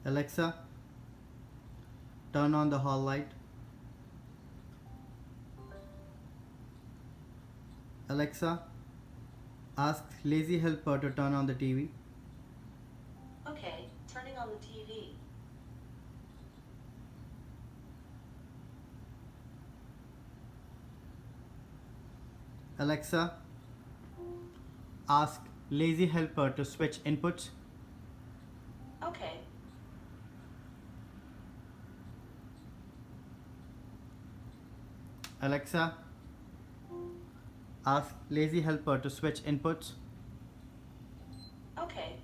Alexa, turn on the hall light. Alexa, ask Lazy Helper to turn on the TV. Okay, turning on the TV. Alexa, ask Lazy Helper to switch inputs. Okay. Alexa, ask Lazy Helper to switch inputs. Okay.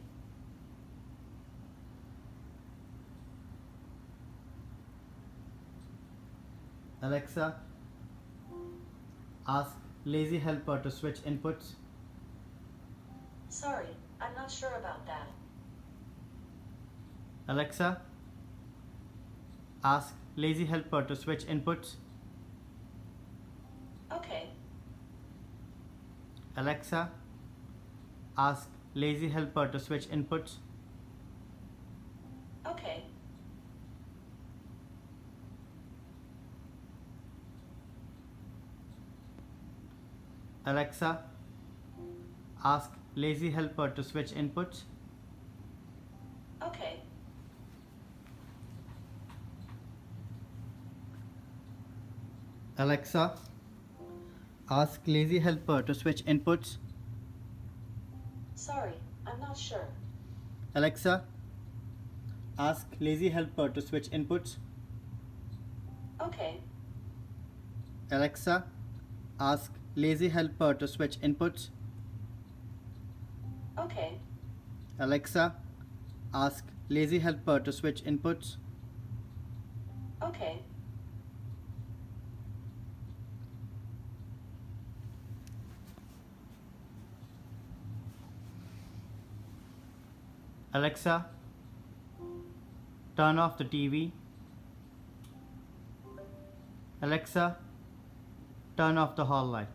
Alexa, ask Lazy Helper to switch inputs. Sorry, I'm not sure about that. Alexa, ask Lazy Helper to switch inputs. Okay. Alexa, ask Lazy Helper to switch inputs. Okay. Alexa, ask Lazy Helper to switch inputs. Okay. Alexa, ask Lazy Helper to switch inputs. Sorry, I'm not sure. Alexa, ask Lazy Helper to switch inputs. Okay. Alexa, ask Lazy Helper to switch inputs. Okay. Alexa, ask Lazy Helper to switch inputs. Okay. Alexa, turn off the TV. Alexa, turn off the hall light.